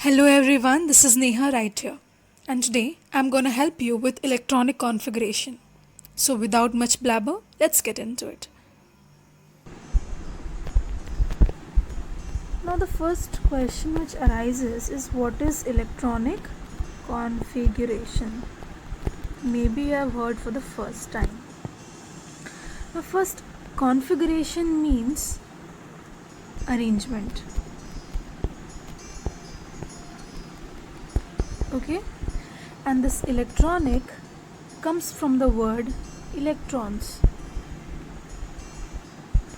Hello everyone, this is Neha right here, and today I'm going to help you with electronic configuration. So, without much blabber, let's get into it. Now, the first question which arises is what is electronic configuration? Maybe you have heard for the first time. Now, first, configuration means arrangement. Okay, and this electronic comes from the word electrons,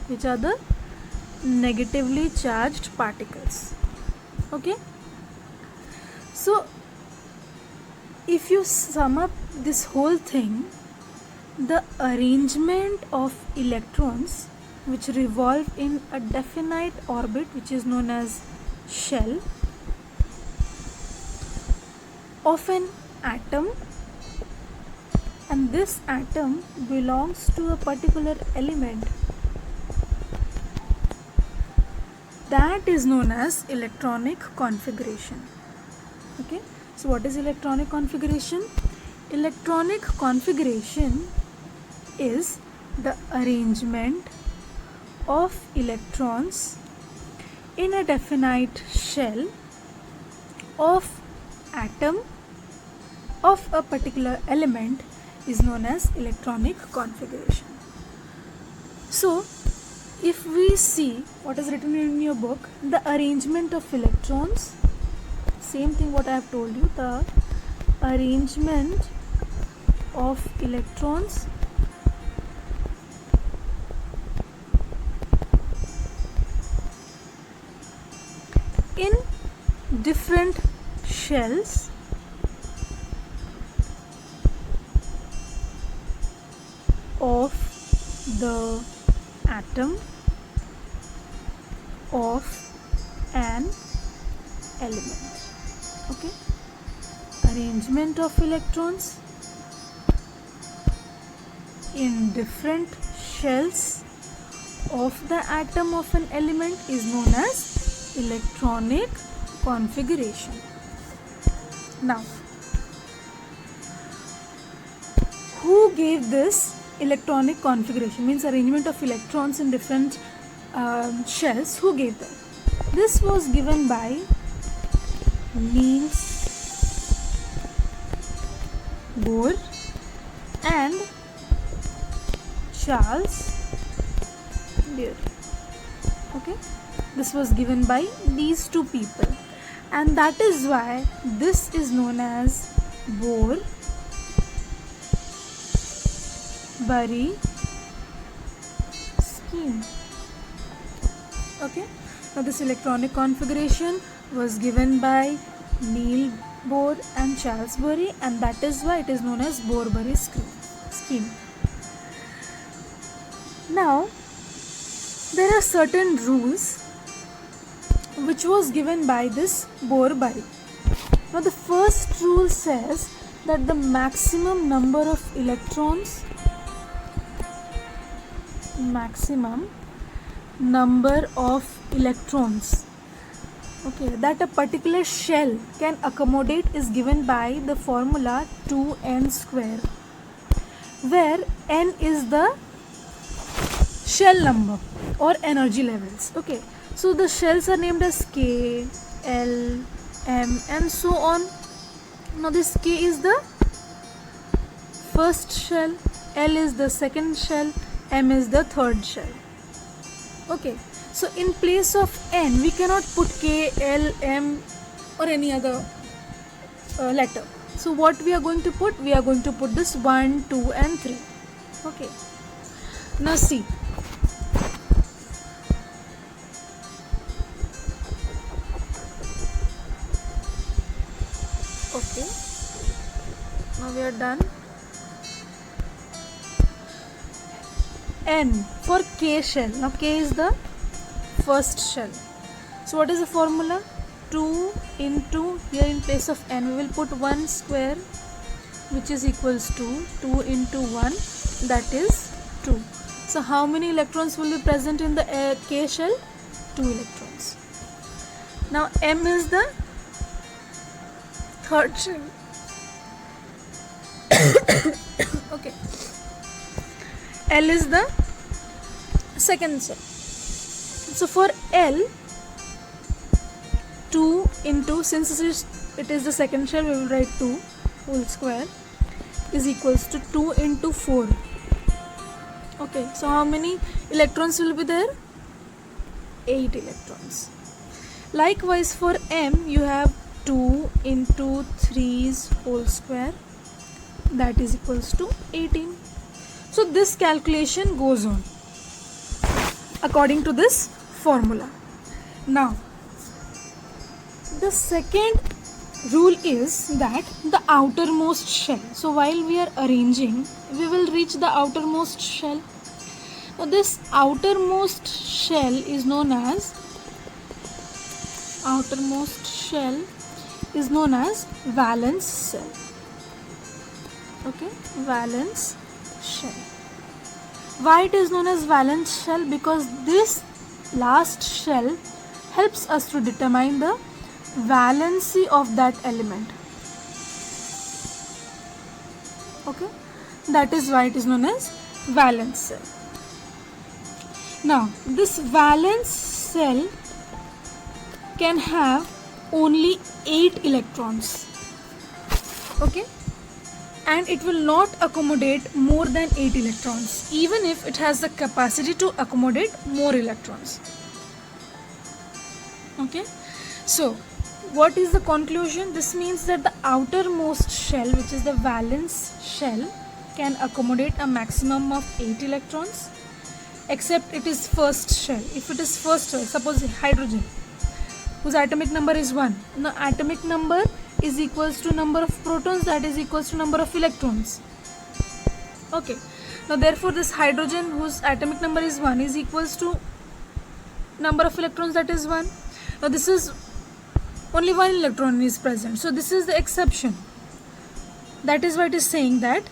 which are the negatively charged particles. Okay, so if you sum up this whole thing, the arrangement of electrons which revolve in a definite orbit, which is known as shell, of an atom, and this atom belongs to a particular element, that is known as electronic configuration. Okay, so what is electronic configuration? Electronic configuration is the arrangement of electrons in a definite shell of atom of a particular element is known as electronic configuration. So, if we see what is written in your book, the arrangement of electrons, same thing what I have told you, the arrangement of electrons in different shells of the atom of an element. Okay, arrangement of electrons in different shells of the atom of an element is known as electronic configuration. Now, who gave this electronic configuration, means arrangement of electrons in different shells? Who gave them? This was given by Niels Bohr and Charles Babbage. Okay, this was given by these two people, and that is why this is known as Bohr-Bury scheme. Okay, now this electronic configuration was given by Niels Bohr and Charles Babbage, and that is why it is known as Bohr-Bury scheme. Now, there are certain rules which was given by this Bohr-Bury. Now, the first rule says that the maximum number of electrons, okay, that a particular shell can accommodate is given by the formula 2n square, where n is the shell number or energy levels. Okay, so the shells are named as K, L, M and so on. Now this K is the first shell, L is the second shell, M is the third shell. Okay, so in place of N we cannot put K, L, M or any other letter. So what we are going to put? We are going to put this 1, 2 and 3. Okay, now see. Okay, now we are done. N for K shell. Now K is the first shell. So what is the formula? 2 into, here in place of N we will put 1 square, which is equals to 2 into 1, that is 2. So how many electrons will be present in the K shell? 2 electrons. Now M is the third shell. Okay, L is the second shell. So for L, 2 into, since it is the second shell, we will write 2 whole square is equals to 2 into 4. Okay, so how many electrons will be there? 8 electrons. Likewise for M, you have 2 into 3's whole square, that is equals to 18. So this calculation goes on according to this formula. Now the second rule is that the outermost shell. So while we are arranging, we will reach the outermost shell. Now this outermost shell is known as valence shell. Okay, valence shell. Why it is known as valence shell? Because this last shell helps us to determine the valency of that element. Okay, that is why it is known as valence cell. Now this valence cell can have only 8 electrons. Okay, and it will not accommodate more than 8 electrons, even if it has the capacity to accommodate more electrons. Okay, so what is the conclusion? This means that the outermost shell, which is the valence shell, can accommodate a maximum of 8 electrons, except it is first shell. If it is first shell, suppose hydrogen, whose atomic number is 1, the atomic number is equals to number of protons, that is equals to number of electrons. Okay, now therefore this hydrogen, whose atomic number is 1, is equals to number of electrons, that is 1. Now this is only 1 electron is present, so this is the exception. That is why it is saying that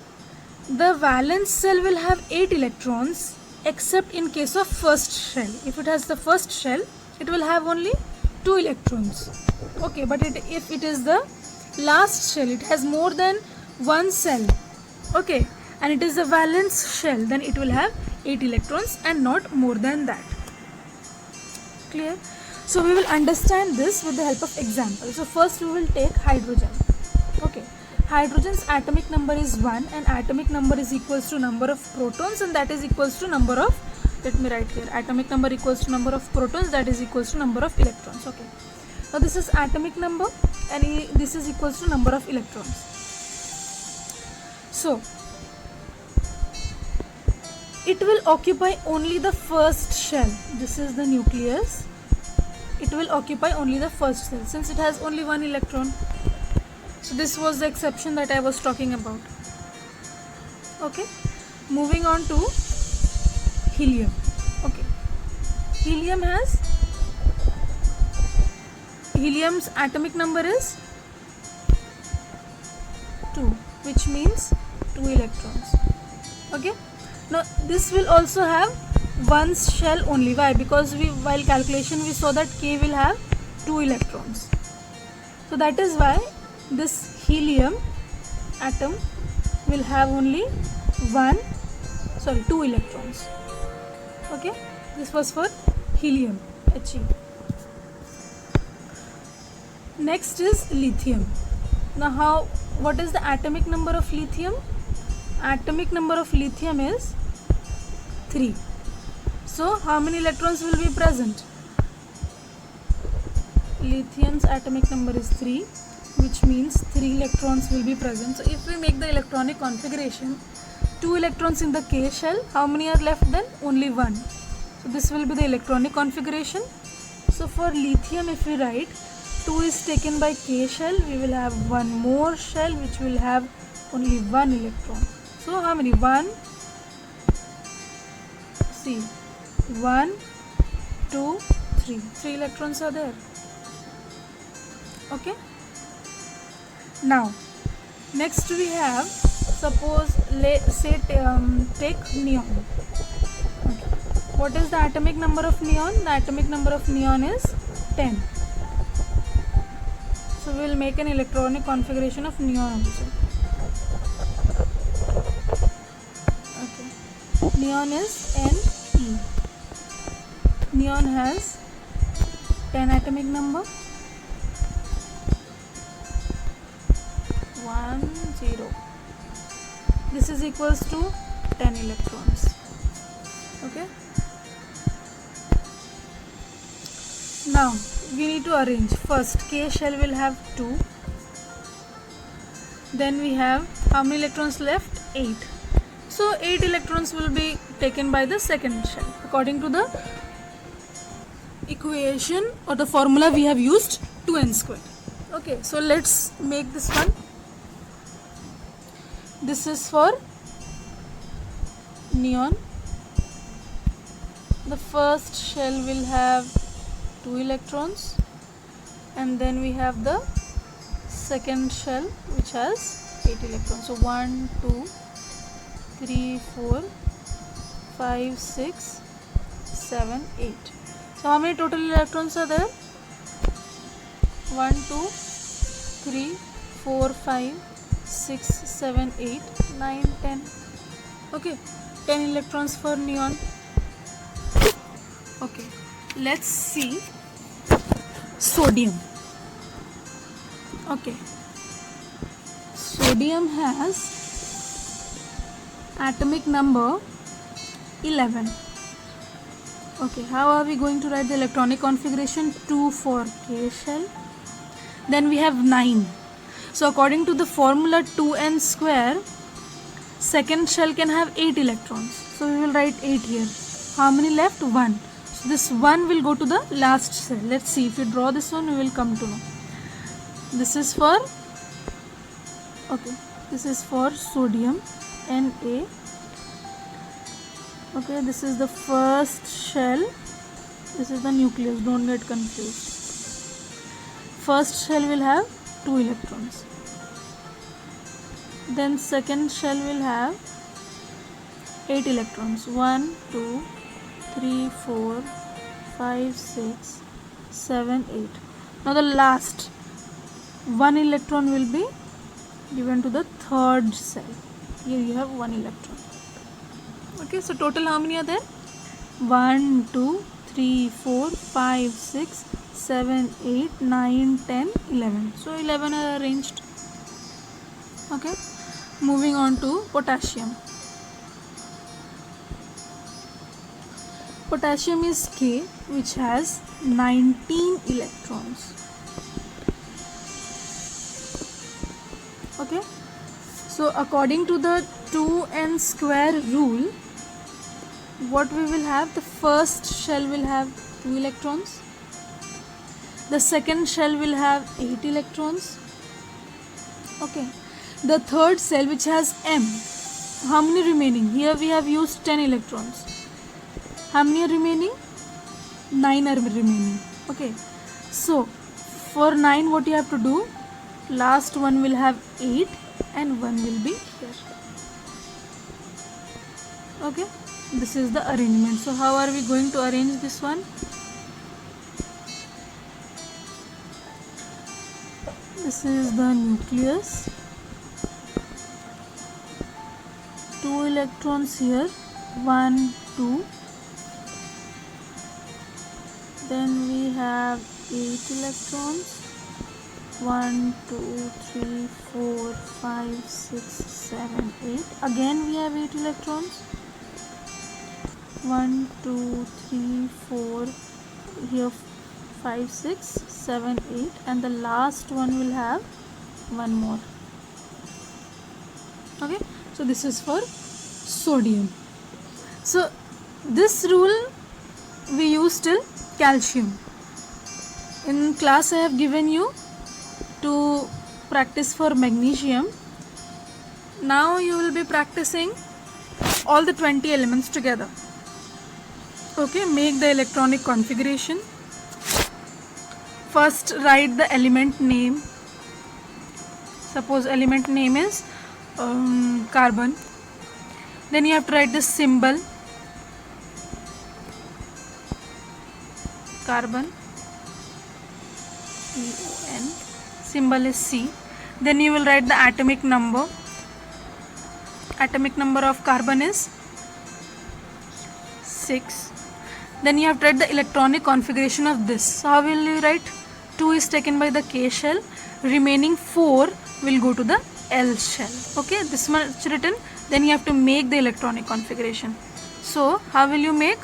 the valence cell will have 8 electrons, except in case of first shell. If it has the first shell, it will have only 2 electrons. Okay, but if it is the last shell, it has more than one cell. Okay, and it is a valence shell, then it will have 8 electrons and not more than that. Clear? So we will understand this with the help of example. So first we will take hydrogen. Okay, hydrogen's atomic number is 1 and atomic number is equals to number of protons, and that is equals to number of, let me write here, atomic number equals to number of protons, that is equals to number of electrons. Okay, now this is atomic number and this is equals to number of electrons. So it will occupy only the first shell. This is the nucleus. It will occupy only the first cell since it has only 1 electron. So this was the exception that I was talking about. Okay, moving on to helium. Okay, helium's atomic number is 2, which means 2 electrons. Okay, now this will also have one shell only. Why? Because while calculation we saw that K will have 2 electrons. So that is why this helium atom will have only 2 electrons. Okay, this was for helium, He. Next is lithium. Now what is the atomic number of lithium? Atomic number of lithium is 3. So how many electrons will be present? Lithium's atomic number is 3, which means 3 electrons will be present. So if we make the electronic configuration, 2 electrons in the K shell, how many are left then? Only 1. So this will be the electronic configuration. So for lithium, if we write 2 is taken by K shell, we will have one more shell which will have only 1 electron. So how many? 1, 2, 3. 3 electrons are there. Okay. Now, next we have, suppose, take neon. Okay. What is the atomic number of neon? The atomic number of neon is 10. So we will make an electronic configuration of neon also. Okay. Neon is Ne. Neon has 10 atomic number. 1 0. This is equals to 10 electrons. Okay. Now we need to arrange. First, K shell will have 2. Then we have how many electrons left? 8. So 8 electrons will be taken by the second shell according to the equation or the formula we have used, 2n square. Okay, so let's make this one. This is for neon. The first shell will have 2 electrons, and then we have the second shell which has 8 electrons. So 1 2 3 4 5 6 7 8. So how many total electrons are there? 1 2 3 4 5 6 7 8 9 10. Okay, 10 electrons for neon. Okay, let's see sodium. Okay, sodium has atomic number 11. Okay, how are we going to write the electronic configuration? 2 for K shell. Then we have 9. So according to the formula 2n square, second shell can have 8 electrons. So we will write 8 here. How many left? 1. So this 1 will go to the last cell. Let's see, if you draw this one, we will come to know. This is for, okay, this is for sodium, Na. Okay, this is the first shell. This is the nucleus, don't get confused. First shell will have 2 electrons. Then second shell will have 8 electrons. 1 2 3 4 5 6 7 8. Now the last 1 electron will be given to the third cell. Here you have 1 electron. Okay, so total how many are there? 1 2 3 4 5 6 7 8 9 10 11. So 11 are arranged. Okay, moving on to potassium. Potassium is K, which has 19 electrons. Okay, so according to the 2n square rule, what we will have? The first shell will have 2 electrons. The second shell will have 8 electrons. Okay, the third cell which has M, how many remaining? Here we have used 10 electrons. How many are remaining? 9 are remaining. Okay, so for 9 what you have to do? Last one will have 8 and 1 will be here. Okay, this is the arrangement. So how are we going to arrange this one? This is the nucleus. 2 electrons here. 1 2. Then we have 8 electrons. 1 2 3 4 5 6 7 8. Again we have 8 electrons. 1 2 3 4. Here 5 6 7 8, and the last one will have one more. Okay, so this is for sodium. So this rule we use till calcium. In class I have given you to practice for magnesium. Now you will be practicing all the 20 elements together. Okay, make the electronic configuration. First write the element name. Suppose element name is carbon. Then you have to write the symbol carbon, CON. symbol is C. Then you will write the atomic number. Atomic number of carbon is 6. Then you have to write the electronic configuration of this. So how will you write? 2 is taken by the K shell, remaining 4 will go to the L shell. Okay, this much written. Then you have to make the electronic configuration. So how will you make?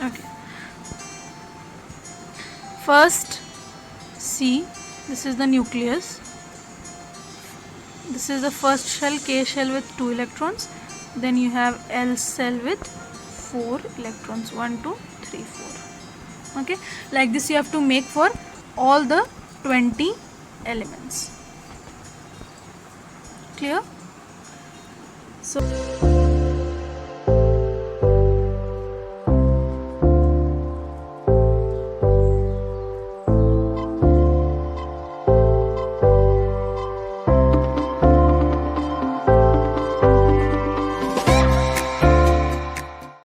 Okay, first C, this is the nucleus. This is the first shell, K shell with 2 electrons. Then you have L cell with 4 electrons, 1 2 3 4. Okay, like this you have to make for all the 20 elements. Clear?